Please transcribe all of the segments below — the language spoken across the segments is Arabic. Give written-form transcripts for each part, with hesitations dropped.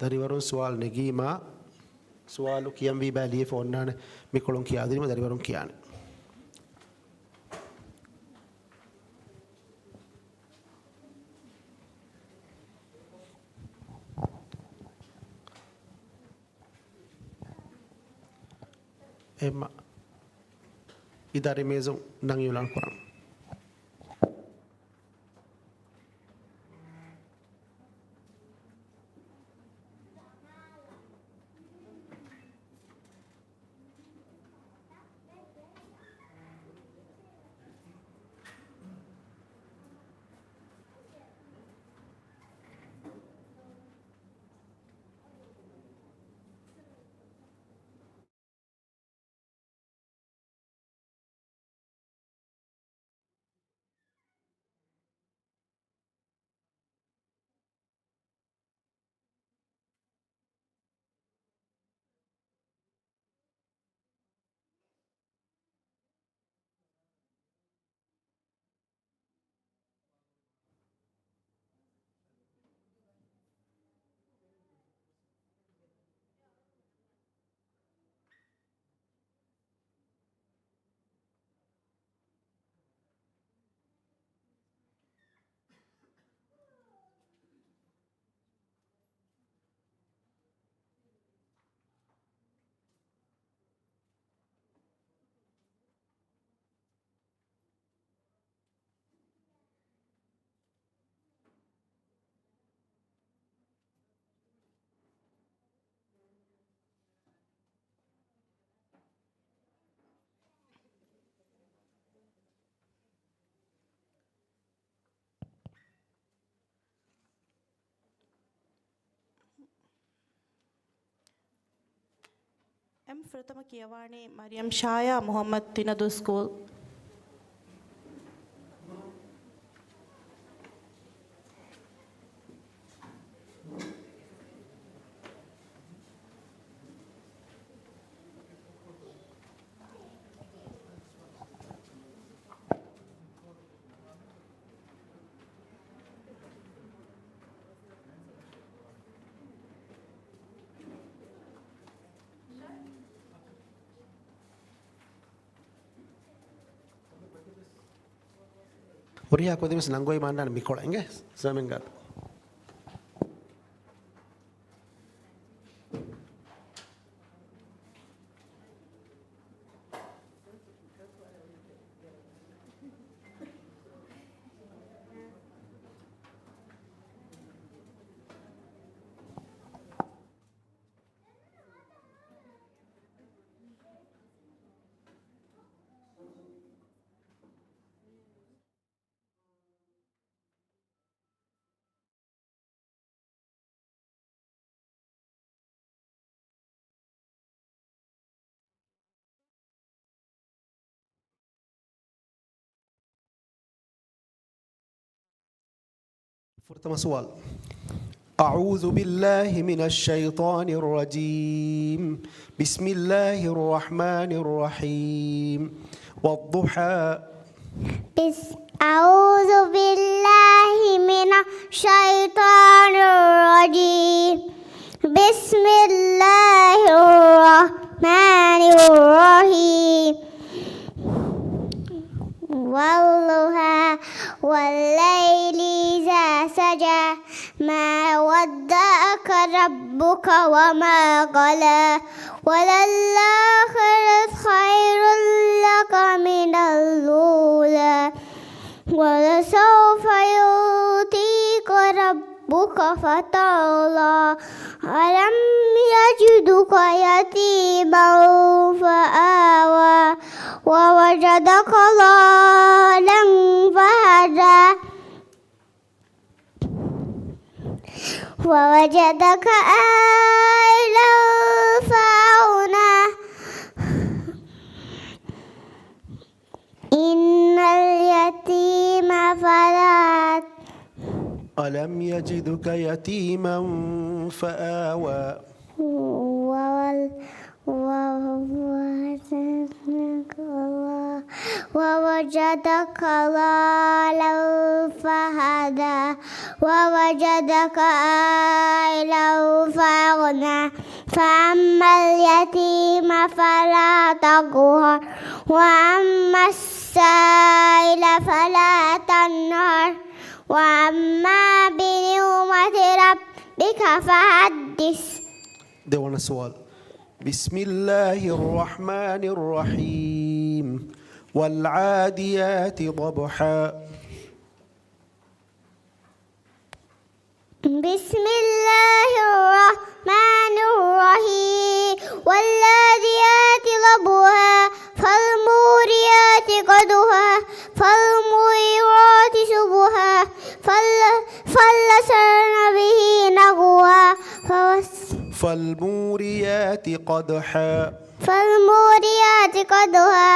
dariwarun sual negima sualu kiyam bi baliye fonnane mikolon kiyadirima dariwarun kiyane emma idare maison nang yulan Quran ප්‍රථම කියවානේ මරියම් ෂායා මොහම්මද් තිනදු school Uriya ko dimis nanggoy mandan mikola inge samengat فرتم سؤال أعوذ بالله من الشيطان الرجيم بسم الله الرحمن الرحيم والضحى أعوذ بالله من الشيطان الرجيم بسم الله الرحمن الرحيم والضحى والليل إذا سجى ما ودعك ربك وما قلى وللآخرة خير لك من الأولى ولسوف يؤتيك ربك فترضى ألم يجدك يتيما فآوى ووجدك ضالا فهدى ووجدك عائلا فأغنى إن اليتيم فلا ألم يجدك يتيما فآوى ووجدك ضالا فهدى ووجدك عائلا فأغنى فأما اليتيم فلا تقهر وأما السائل فلا تنهر وأما بنعمة ربك فحدث. ده وانا سؤال. بسم الله الرحمن الرحيم والعاديات ضبحا. بسم الله الرحمن الرحيم والعاديات ضبحا فالموريات قدحا فالمغيرات صبحا فلسن به نقوا فالموريات قدحا فالموريات قدحا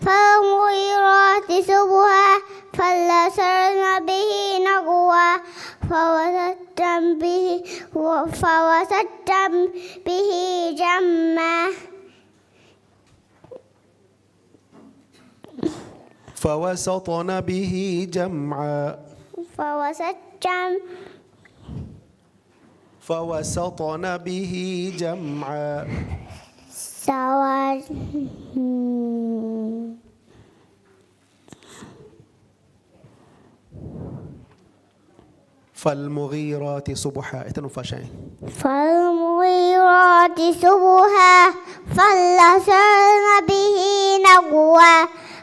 فالمغيرات صبحا فلسن به نقوا فوسطن به جمّا فوسطن به جمعا فوسطن به جمعا. سواء فالمغيرات صبحا. اتنفشين. فالمغيرات صبحا فلسن به نقوا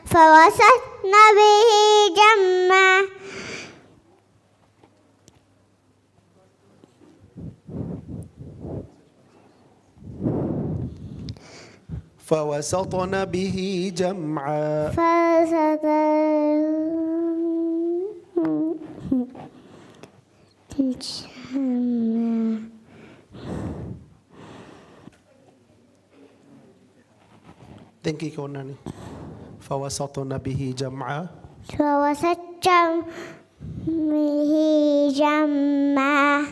فوسطن به جمّا فوسطن به جمعا. تنكي كوناني فوسطن به جمعا فوسطن به جمّا.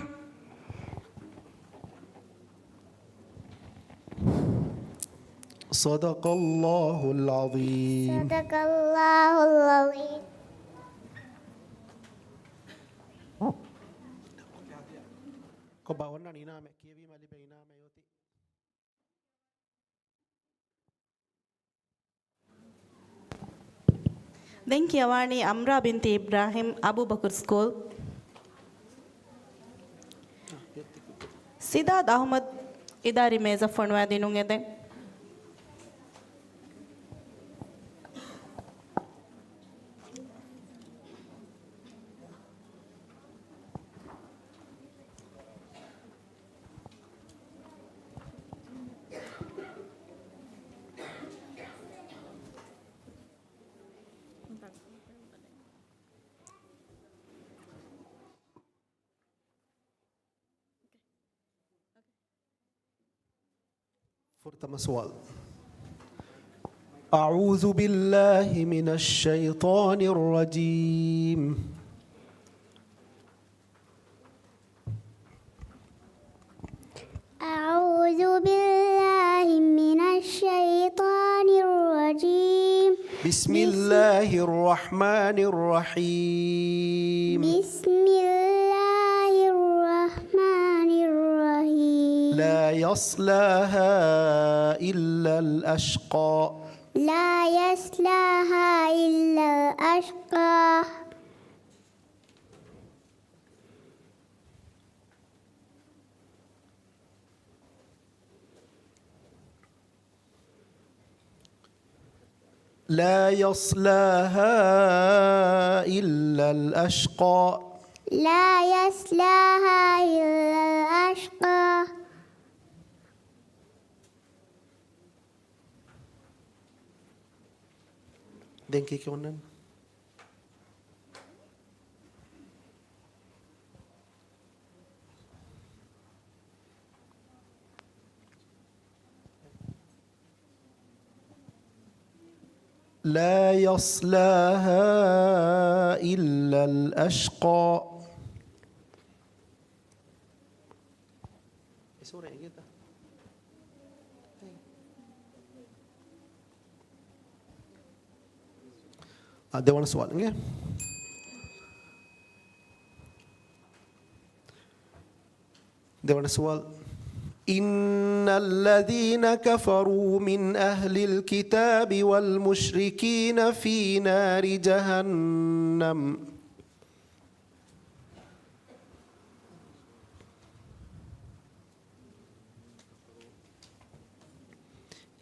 صدق الله العظيم. صدق الله العظيم. كباونا نينا مكيبي مالي بينا ميوتي. Denkiawani Amra binti Ibrahim Abu Bakr School. Siddharth Ahmad Idari Meza Fonwadi Nungede. فرتم سؤال. أعوذ بالله من الشيطان الرجيم. أعوذ بالله من الشيطان الرجيم. بسم الله الرحمن الرحيم. بسم الله الرحمن الرحيم. لا يصلاها إلا الأشقى. لا يصلاها إلا الأشقى. لا يصلاها إلا الأشقى. لا يصلاها إلا الأشقى. دينكي كونن لا يصلاها إلا الأشقى. දෙවන සුවල් නේද? දෙවන සුවල් إن الذين كفروا من أهل الكتاب والمشركين في نار جهنم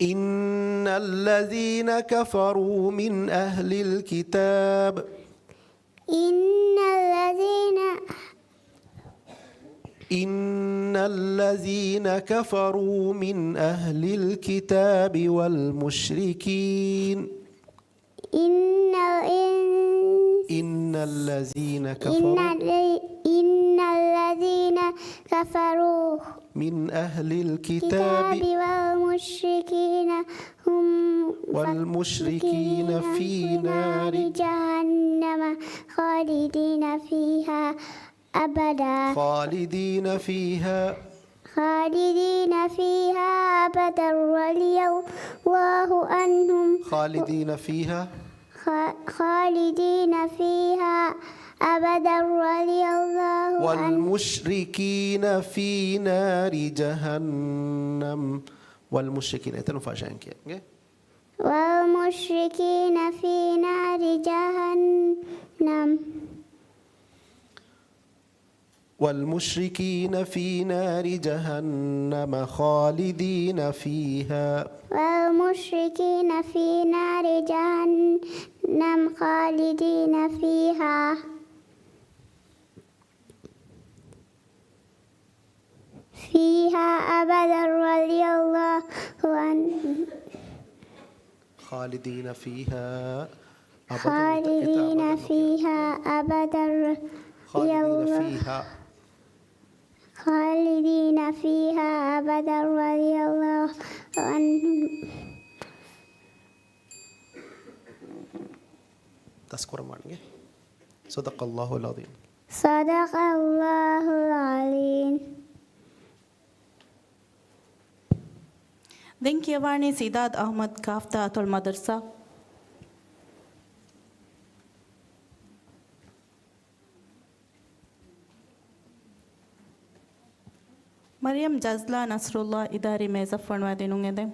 إن الذين كفروا من أهل الكتاب إن الذين كفروا من أهل الكتاب والمشركين إن الذين كفروا من أهل الكتاب والمشركين في نار جهنم خالدين فيها أبدا خالدين فيها أبدا رضي الله عنهم خالدين فيها أبدا رضي الله عنهم والمشركين في نار جهنم والمشركين والمشركين في نار جهنم والمشركين في نار جهنم خالدين فيها والمشركين في نار جهنم خالدين فيها أبدا رضي الله عنهم خالدين فيها أبدا خالدين فيها أبدا رضي الله عنهم تذكر معنا صدق الله العظيم صدق الله العظيم Denkiyawani Sidad Ahmad Kafta Atul Madrasa. Maryam Jazla Nasrullah Idari Meza Fanwadinungede.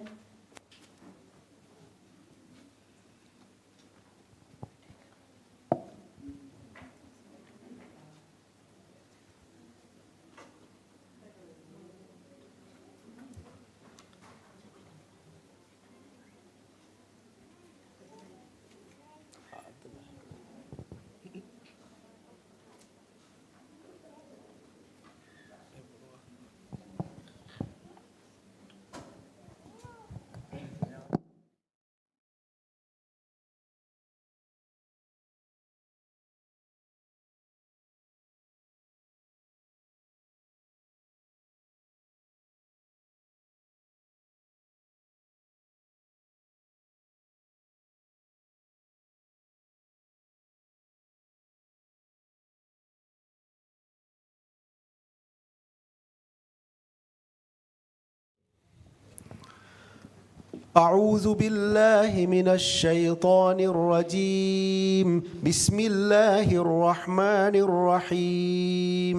أعوذ بالله من الشيطان الرجيم بسم الله الرحمن الرحيم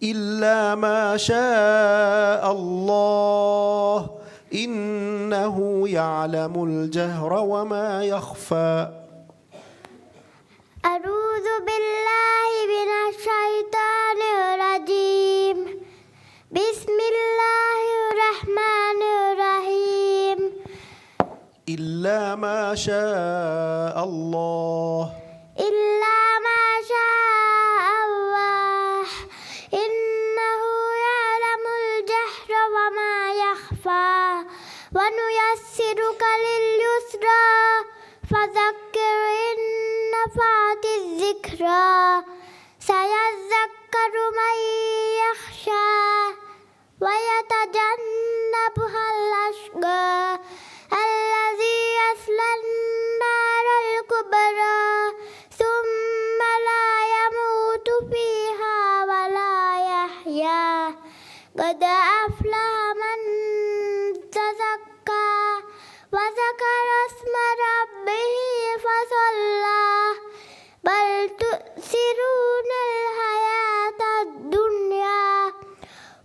إلا ما شاء الله إنه يعلم الجهر وما يخفى أعوذ بالله من الشيطان الرجيم بسم الله الرحمن الرحيم إلا ما شاء الله إلا ما شاء الله إنه يعلم الجهر وما يخفى ونيسرك لليسرى فذكر إن نفعت الذكرى سيذكر من يخشى ويتجنبها الأشقى الذي يصلى النار الكبرى ثم لا يموت فيها ولا يحيا قد أفلح من تزكى وذكر اسم ربه فصلى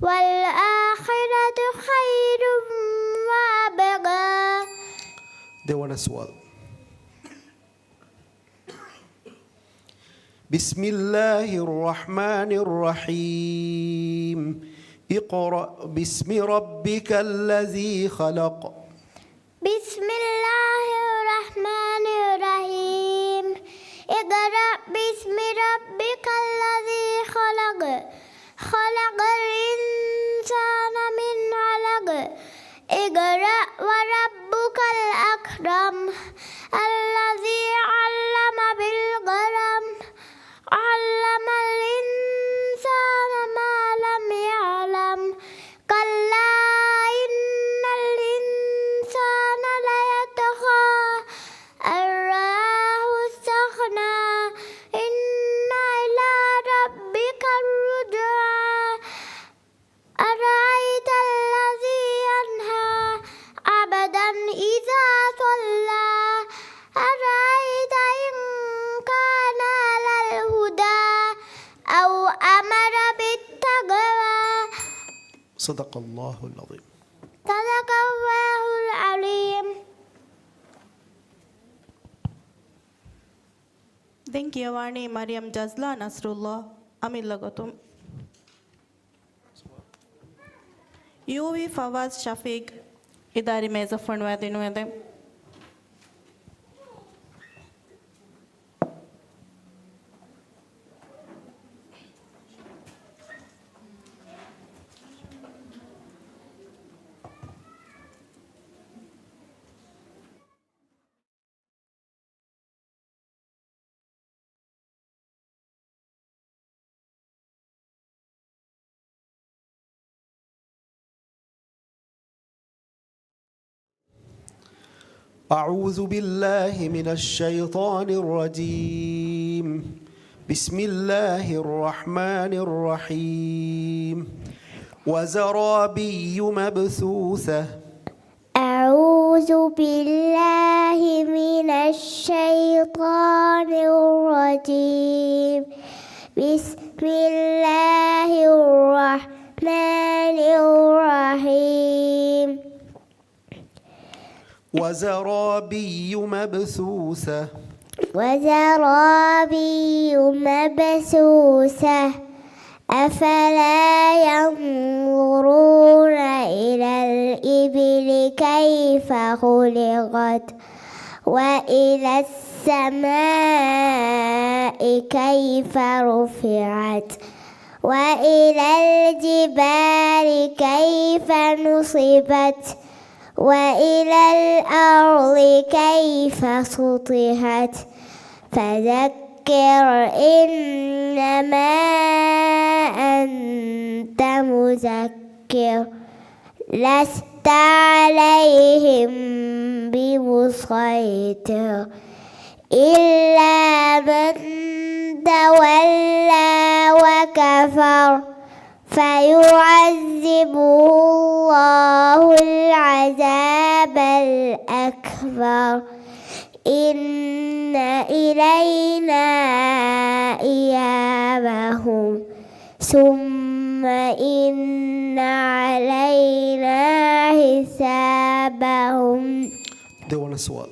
والآخرة خير وأبقى. ديوان السؤال. بسم الله الرحمن الرحيم. اقرأ باسم ربك الذي خلق. بسم الله الرحمن الرحيم. اقرأ باسم ربك الذي خلق. خلق الإنسان من علق. اقرأ وربك الأكرم الذي علم بالقلم علم الإنسان ما لم يعلم. كلا إن الإنسان ليطغى أن رآه استغنى. إن إلى ربك الرجعى. أرأيت الذي ينهى عبدا إذا صلى. أرأيت إن كان على الهدى أو أمر بالتقوى. صدق الله العظيم. صدق الله العليم. දෙංකියවානේ මරියම් ජස්ලා නස්රුල්ලා අමිල්ලගොතුම් यूवी फवाज शफीक इदारी मेज़ फंडवादिनु है أعوذ بالله من الشيطان الرجيم. بسم الله الرحمن الرحيم. وزرابي مبثوثة. أعوذ بالله من الشيطان الرجيم. بسم الله الرحمن الرحيم. وزرابي مبثوثة. وزرابي مبثوثة. أفلا ينظرون إلى الإبل كيف خلقت وإلى السماء كيف رفعت وإلى الجبال كيف نصبت وإلى الأرض كيف سطحت. فذكر إنما أنت مذكر لست عليهم بمسيطر إلا من تولى وكفر فيعذبه الله العذاب الأكبر. إن إلينا إيابهم ثم إن علينا حسابهم. دون السؤال.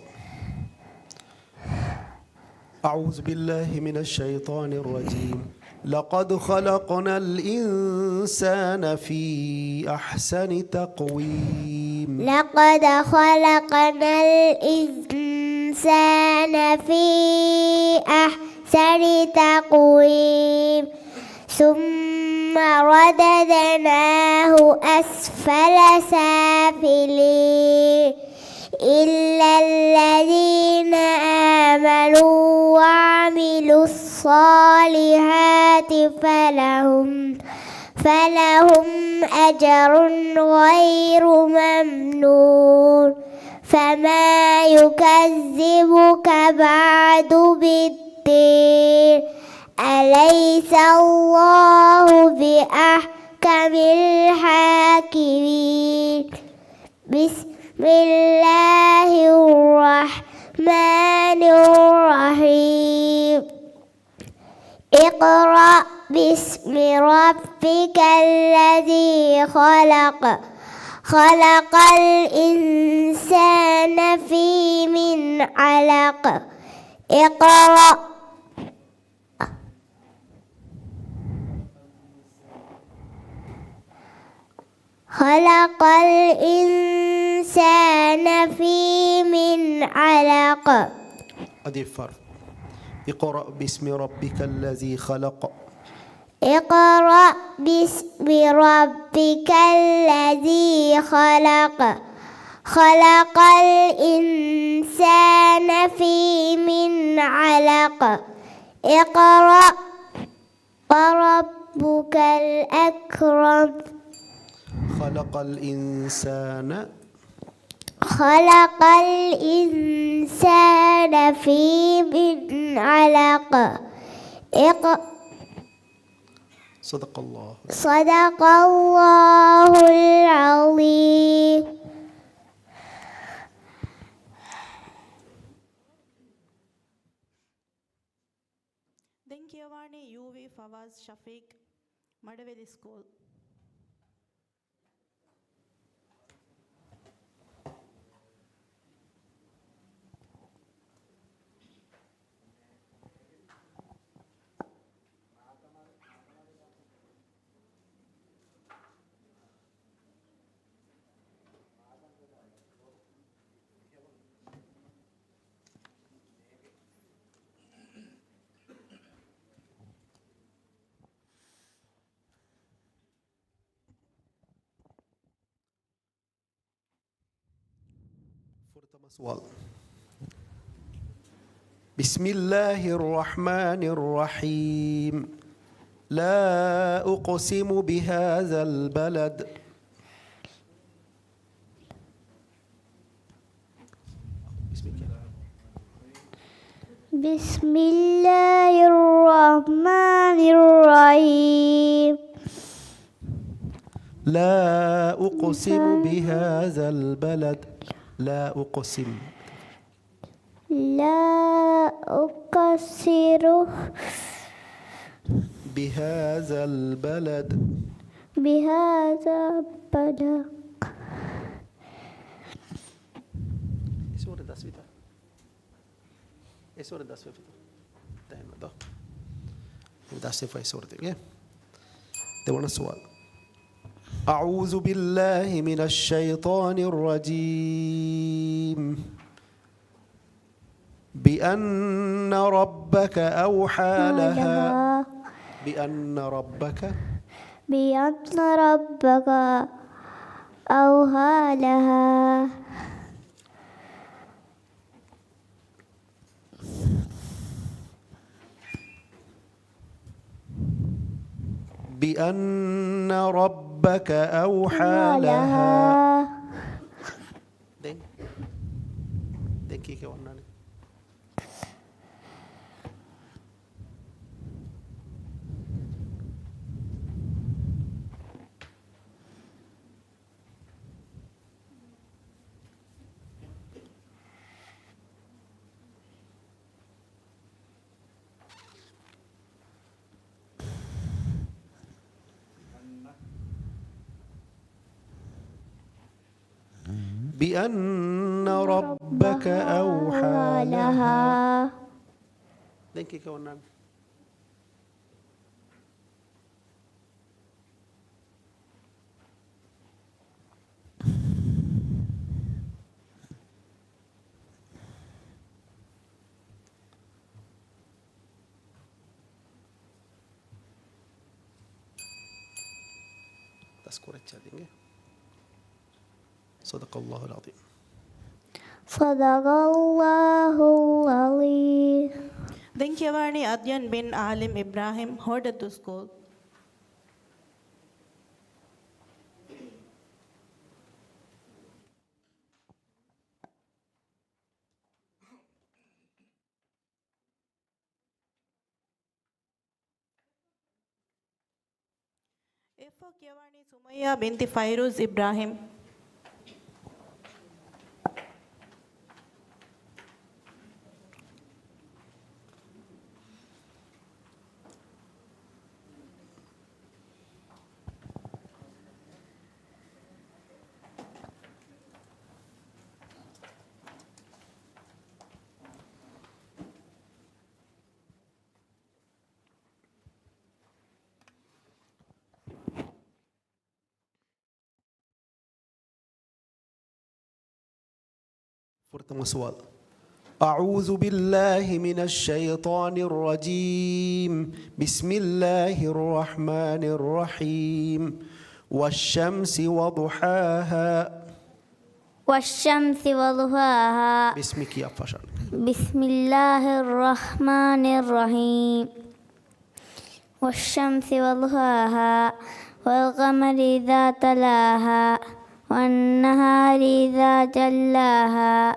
أعوذ بالله من الشيطان الرجيم. لقد خلقنا الإنسان في أحسن تقويم. لقد خلقنا الإنسان في أحسن تقويم ثم رددناه أسفل سافلين إلا الذين آمنوا وعملوا الصالحات فلهم أجر غير ممنون. فما يكذبك بعد بالدين أليس الله بأحكم الحاكمين. بسم الله الرحمن الرحيم. اقرأ باسم ربك الذي خلق خلق الإنسان من علق اقرأ خلق الإنسان من علق. أضيف فرق. اقرأ باسم ربك الذي خلق. اقرأ باسم ربك الذي خلق خلق الإنسان من علق اقرأ وربك الأكرم خلق الإنسان خلق الإنسان من علق صدق الله. صدق الله العظيم. ದೆಂಕಿಯವಾಣಿ UV ಫವಾಜ್ ಶಫೀಕ್ ಮಡವೆಲಿ ಸ್ಕೂಲ್. سؤال. بسم الله الرحمن الرحيم. لا أقسم بهذا البلد. بسم الله الرحمن الرحيم. لا أقسم بهذا البلد. لا أقسم. لا أقصر بهذا البلد. بهذا البلد. سورة داسفيتا. سورة داسفيتا. دائما ده. داسفيتا سورة دي. ده وانا سؤال. أعوذ بالله من الشيطان الرجيم. بأن ربك أوحى لها. بأن ربك أوحى لها. بأن ربك أوحى لها. دين كيكي وانا بأن ربك أوحى لها. دين كيكي وانا تذكر التالي. صدق الله العظيم. صدق الله العظيم. ದೆಂಕಿಯವಾಣಿ ಅದ್ಯನ್ ಬಿನ್ ಆಲಿಮ್ ಇಬ್ರಾಹಿಂ ಹೊಡೆದು ಸ್ಕೂಲ್. ಎಫ್ಒಕ್ಯವಾಣಿ ಸುಮಯ್ಯ ಬಿಂತಿ ಫೈರೂಜ್ ಇಬ್ರಾಹಿಂ. فرتم سؤال. أعوذ بالله من الشيطان الرجيم. بسم الله الرحمن الرحيم. والشمس وضحاها. والشمس وضحاها. باسمك يا فشل. بسم الله الرحمن الرحيم. والشمس وضحاها والقمر إذا تلاها والنهار إذا جلاها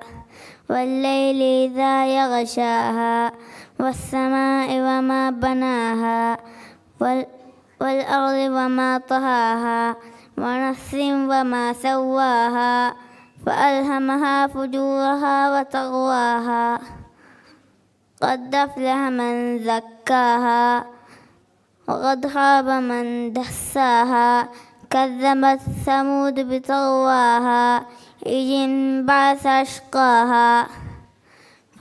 والليل إذا يغشاها والسماء وما بناها والأرض وما طهاها ونفس وما سواها فألهمها فجورها وتقواها قد أفلح من زكاها وقد خاب من دساها كذبت ثمود بطغواها إذ انبعث أشقاها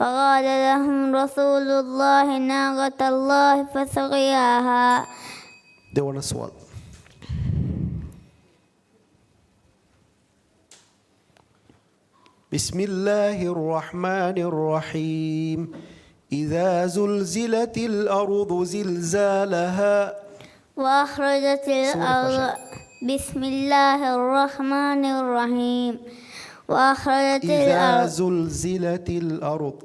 فقال لهم رسول الله ناقة الله فسقياها. ده سؤال. بسم الله الرحمن الرحيم. إذا زلزلت الأرض زلزالها وأخرجت الأرض. بسم الله الرحمن الرحيم. وأخرجت إذا الأرض. زلزلت الأرض.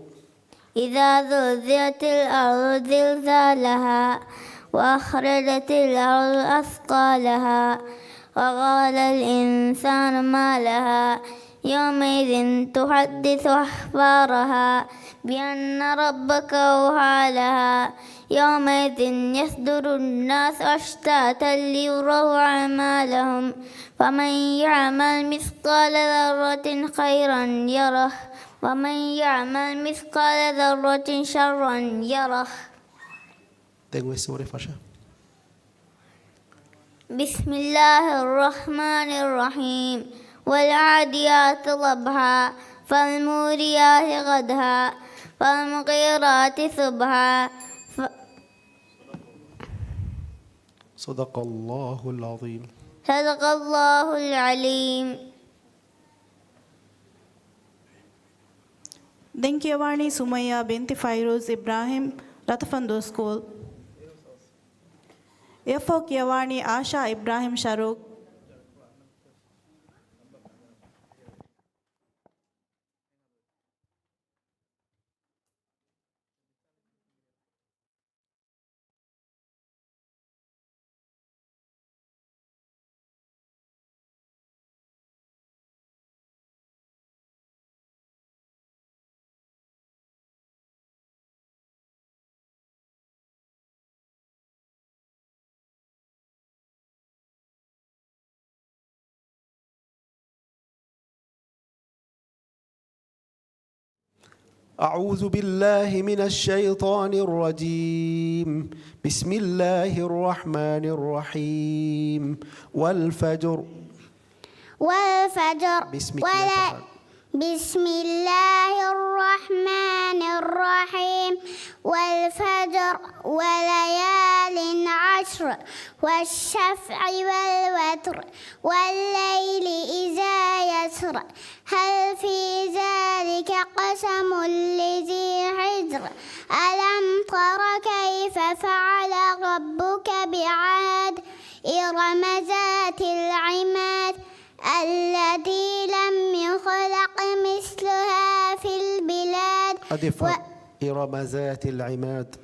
إذا زلزلت الأرض زلزالها وأخرجت الأرض أثقالها وقال الإنسان ما لها يومئذ تحدث أخبارها بأن ربك أوحى لها يومئذ يصدر الناس أشتاتا ليروا أعمالهم فمن يعمل مثقال ذرة خيرا يره ومن يعمل مثقال ذرة شرا يره. بسم الله الرحمن الرحيم. والعاديات ضبحا فالموريات قدحا فالمغيرات صبحا. صدق الله العظيم. صدق الله العليم. Denkewani Sumaya binti Fairuz Ibrahim, Ratafando School. Efok Yawani Asha Ibrahim Sharuk. أعوذ بالله من الشيطان الرجيم. بسم الله الرحمن الرحيم. والفجر. والفجر. باسمك يا فشل. بسم الله الرحمن الرحيم. والفجر وليال عشر والشفع والوتر والليل إذا يسر هل في ذلك قسم لذي حجر ألم تر كيف فعل ربك بعاد إرم ذات العماد التي لم يخلق مثلها في البلاد. إرم ذات العماد.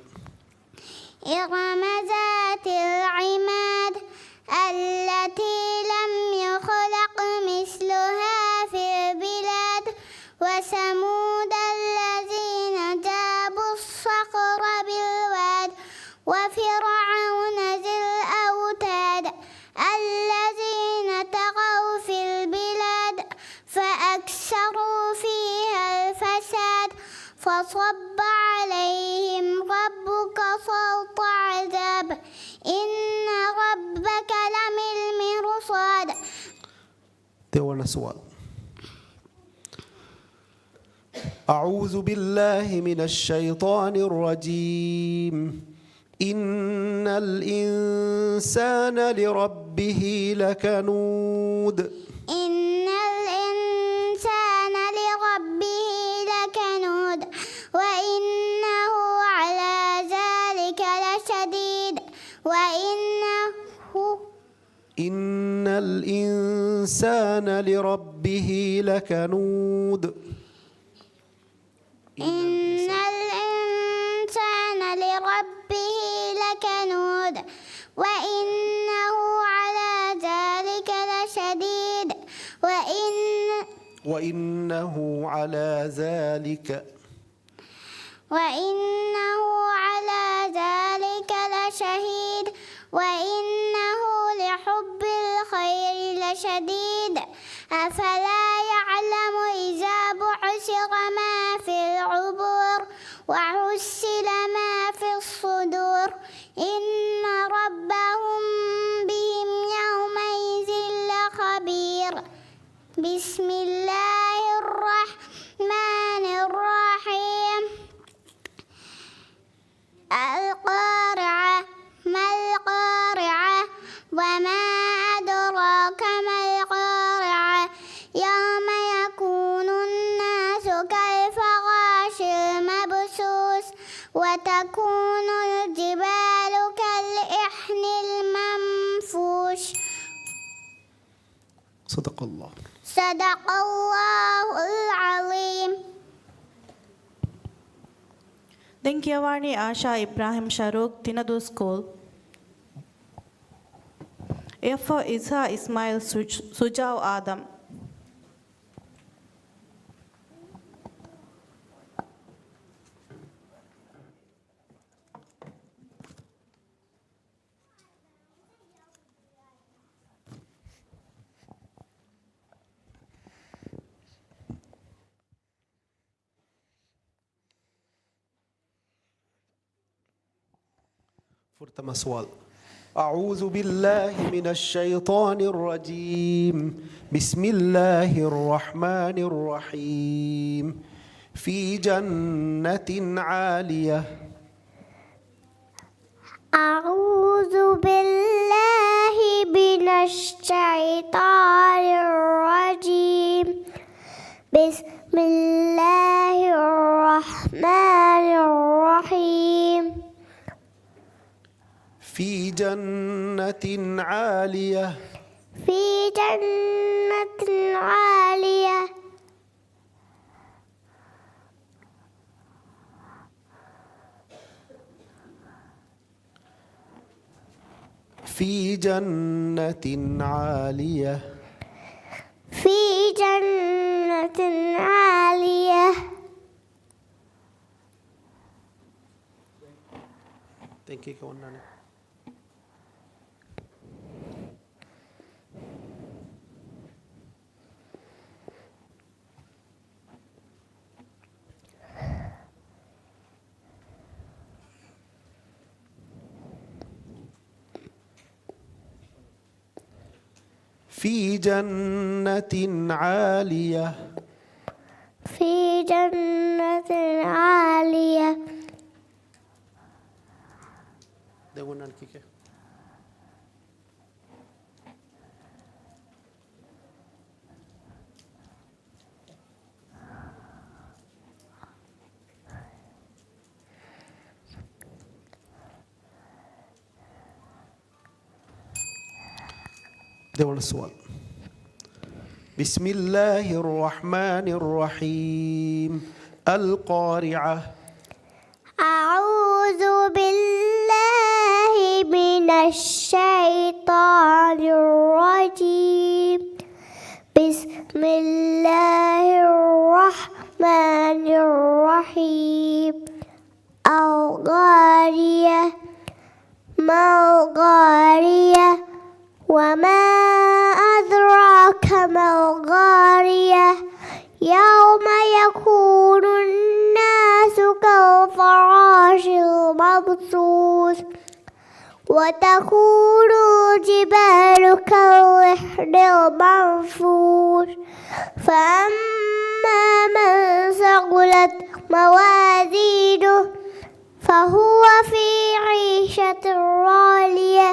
إرم ذات العماد التي لم يخلق مثلها في البلاد. وثمود الذين جابوا الصخر بالواد وفرعون ذي الأوتاد الذين طغوا في البلاد فأكثروا فيها الفساد فصب عليهم ربك صوت عذاب إن ربك لبالمرصاد. ده سؤال. أعوذ بالله من الشيطان الرجيم. إن الإنسان لربه لكنود. إن الإنسان لربه إن الإنسان لربه لكنود إن الإنسان لربه لكنود وإنه على ذلك لشديد وإنه على ذلك لشهيد وإنه لحب الخير لشديد أفلا يعلم إذا بعثر ما في القبور وحصل ما في الصدور إن ربهم بهم يومئذ لخبير بسم الله الرحمن الرحيم القارعة ما القارعة وما أدراك ما القارعة يوم يكون الناس كالفراش المبثوث وتكون الجبال كالإحن المنفوش صدق الله. صدق الله العظيم. Denkiawani Asha Ibrahim Sharuk, Tinadu School. A for Isa Ismail Sujau Adam. فرتم سؤال. أعوذ بالله من الشيطان الرجيم. بسم الله الرحمن الرحيم. في جنة عالية. أعوذ بالله من الشيطان الرجيم. بسم الله الرحمن الرحيم. في جنة عالية. في جنة عالية. في جنة عالية. في جنة عالية. Thank you kawan. في جنة عالية. في جنة عالية. Degunan kike. Dewan السؤال. بسم الله الرحمن الرحيم. القارعة. أعوذ بالله من الشيطان الرجيم. بسم الله الرحمن الرحيم. القارية ما القارية وما أدراك ما القارية يوم يكون الناس كالفراش المبثوث وتكون الجبال كالإحن المنفوش فأما من ثقلت موازينه فهو في عيشة راضية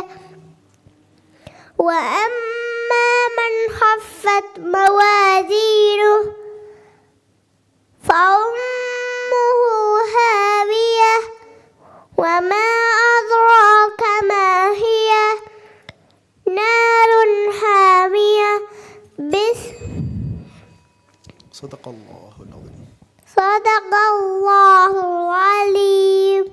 وأما من خفت موازينه فأمه هاوية وما أدراك ما هي نار صدق الله العظيم. صدق الله العليم.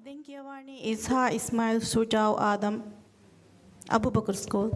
Dingyawani Isha Ismail Shujao Adam, Abu Bakr School.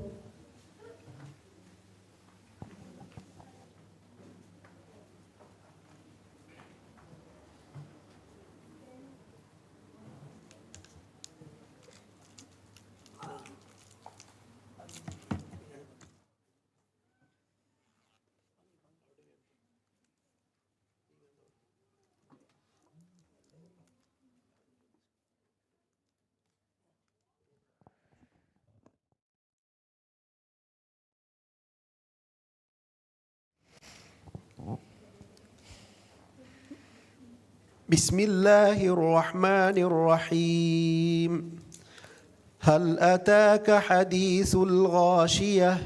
بسم الله الرحمن الرحيم. هل أتاك حديث الغاشية؟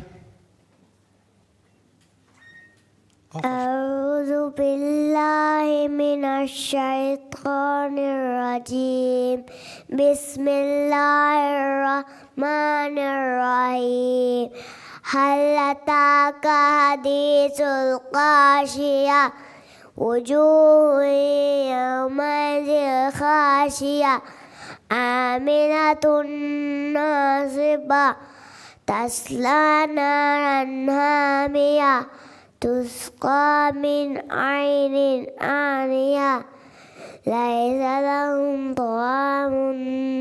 أعوذ بالله من الشيطان الرجيم. بسم الله الرحمن الرحيم. هل أتاك حديث الغاشية؟ وجوه يومئذ خاشية عاملة ناصبة تصلى نارا حامية تسقى من عين آنية ليس لهم طعام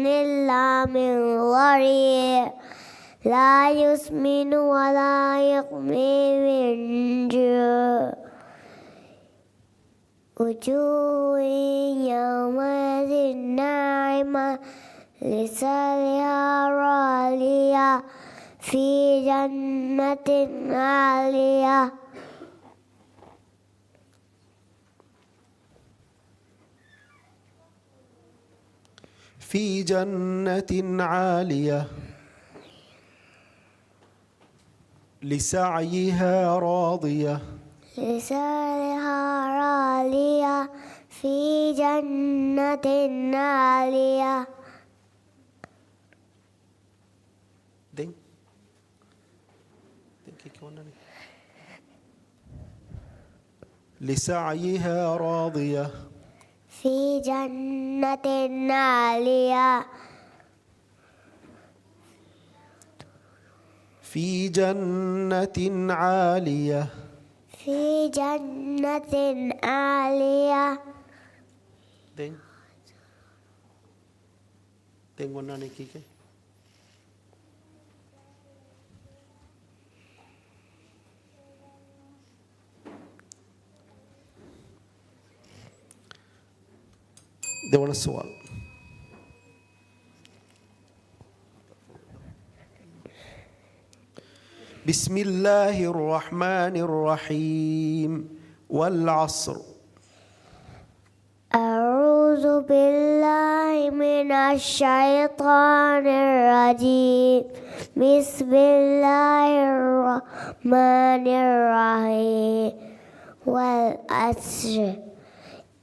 إلا من ضريع لا يسمن ولا يغني من جوع وجوه يومئذ ناعمة لسعيها راضية في جنة عالية. في جنة عالية لسعيها راضية لسعيها راضية في جنة عالية. دين كيف قلنا لسعيها راضية في جنة عالية في جنة عالية في جنة عالية. دين قلنا كيف ده ولا السؤال. بسم الله الرحمن الرحيم. والعصر. أعوذ بالله من الشيطان الرجيم. بسم الله الرحمن الرحيم. والعصر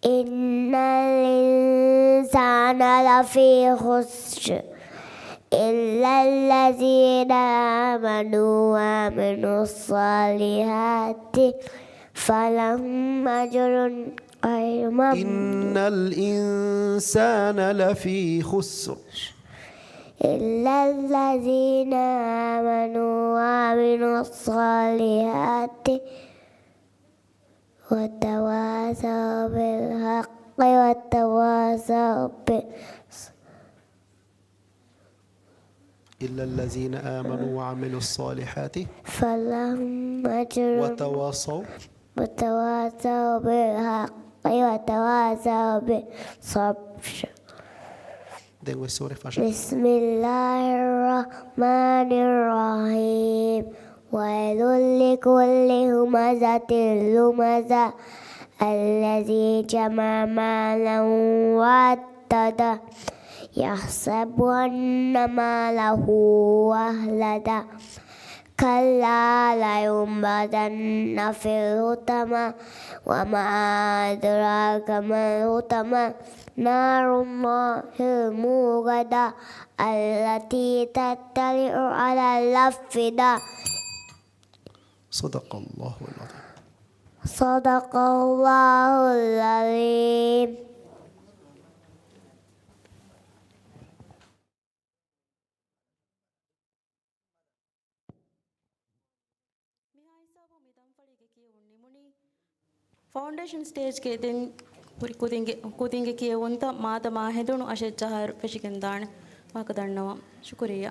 إن الإنسان لفي خسر إلا الذين آمنوا وعملوا الصالحات فلهم أجر غير ممنون. إن الإنسان لفي خسر إلا الذين آمنوا وعملوا الصالحات وتواصوا بالحق وتواصوا إلا الذين آمنوا وعملوا الصالحات فلهم أجر وتواصوا بالحق وتواصوا بالصبر. بسم الله الرحمن الرحيم. ويل لكل همزة لمزة الذي جمع مالا وعدده يحسب أن ماله أخلده كلا لينبذن في الحطمة وما أدراك ما الحطمة نار الله الموقدة التي تطلع على الأفئدة. صدق الله العظيم. صدق الله العظيم. ಫೌಂಡೇಶನ್ ಸ್ಟೇಜ್ಗೆ ಕುದಿಂಗೆ ಕಿಯವಂತ ಮಾತ ಮಾಹೆದೋಣು ಅಶೆಚ್ಚ ಹಾರು ಫೆಶಿಕೆಂದಾಣೆ ಮಾಕದಣ್ಣವ ಶುಕ್ರಿಯ.